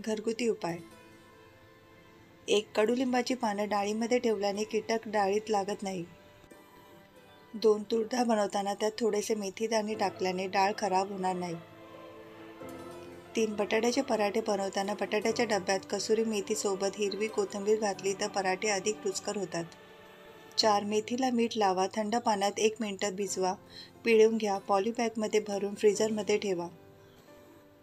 घरगुती उपाय. 1. कडुलिंबाची पानं डाळीमध्ये ठेवल्याने कीटक डाळीत लागत नाही. 2. तूर डाळ बनवताना त्यात थोडेसे मेथीदाणे टाकल्याने डाळ खराब होणार नाही. 3. बटाट्याचे पराठे बनवताना बटाट्याच्या डब्यात कसुरी मेथीसोबत हिरवी कोथिंबीर घातली तर पराठे अधिक रुचकर होतात. 4. मेथीला मीठ लावा, थंड पाण्यात 1 मिनिटात भिजवा, पिळून घ्या, पॉलिबॅगमध्ये भरून फ्रीझरमध्ये ठेवा.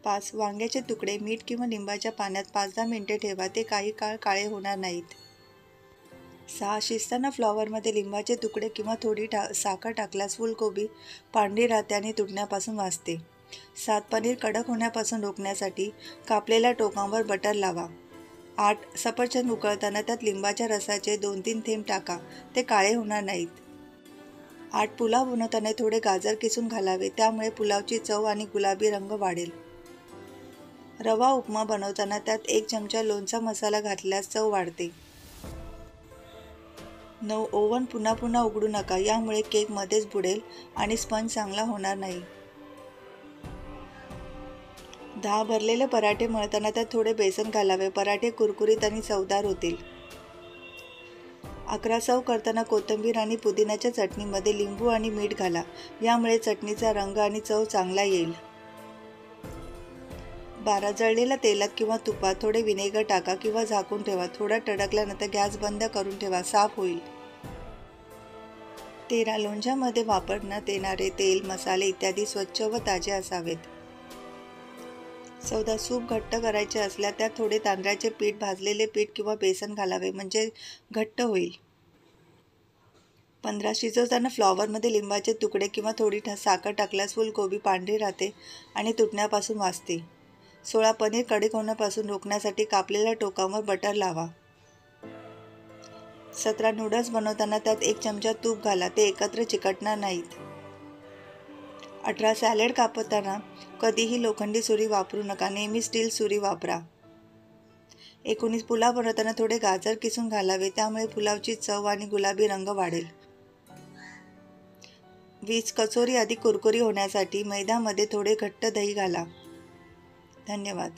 5. वांग्याचे तुकडे मीठ किंवा लिंबाच्या पाण्यात 5-10 मिनिटे ठेवा, ते काही काळ काळे होणार नाहीत. 6. शिजताना फ्लॉवरमध्ये लिंबाचे तुकडे किंवा थोडी साखर टाकल्यास फुलकोबी पांढरी राहते आणि तुटण्यापासून वाचते. 7. पनीर कडक होण्यापासून रोखण्यासाठी कापलेल्या टोकांवर बटर लावा. 8. सफरचंद उकळताना त्यात लिंबाच्या रसाचे 2-3 थेंब टाका, ते काळे होणार नाहीत. 8. पुलाव बनवताना थोडे गाजर किसून घालावे, त्यामुळे पुलावची चव आणि गुलाबी रंग वाढेल. रवा उपमा बनवताना त्यात 1 चमचा लोणचा मसाला घातल्यास चव वाढते. 9. ओव्हन पुन्हा पुन्हा उघडू नका, यामुळे केक मध्येच बुडेल आणि स्पंज चांगला होणार नाही. 10. भरलेले पराठे मळताना त्यात थोडे बेसन घालावे, पराठे कुरकुरीत आणि चवदार होतील. 11. सर्व करताना कोथिंबीर आणि पुदिन्याच्या चटणीमध्ये लिंबू आणि मीठ घाला, यामुळे चटणीचा रंग आणि चव चांगला येईल. 12. जळलेल्या तेलात किंवा तुपात थोडे व्हिनेगर टाका किंवा झाकून ठेवा, थोडा टडकल्यानंतर गॅस बंद करून ठेवा, साफ होईल. 13. लोणच्यामध्ये वापरण्यात येणारे तेल, मसाले इत्यादी स्वच्छ व ताजे असावेत. 14. सूप घट्ट करायचे असल्यास त्यात थोडे तांदळाचे पीठ, भाजलेले पीठ किंवा बेसन घालावे, म्हणजे घट्ट होईल. 15. शिजवताना फ्लॉवरमध्ये लिंबाचे तुकडे किंवा थोडी साखर टाकल्यास फुलकोबी पांढरी राहते आणि तुटण्यापासून वाचते. 16. पनीर कडक होण्यापासून रोखण्यासाठी कापलेल्या टोकांवर बटर लावा. 17. नूडल्स बनवताना त्यात 1 चमचा तूप घाला, ते एकत्र चिकटणार नाहीत. 18. सॅलड कापताना कधीही लोखंडी सुरी वापरू नका, नेहमी स्टील सुरी वापरा. 19. पुलाव बनवताना थोडे गाजर किसून घालावे, त्यामुळे पुलावची चव आणि गुलाबी रंग वाढेल. 20. कचोरी अधिक कुरकुरी होण्यासाठी मैद्यामध्ये थोडे घट्ट दही घाला. धन्यवाद.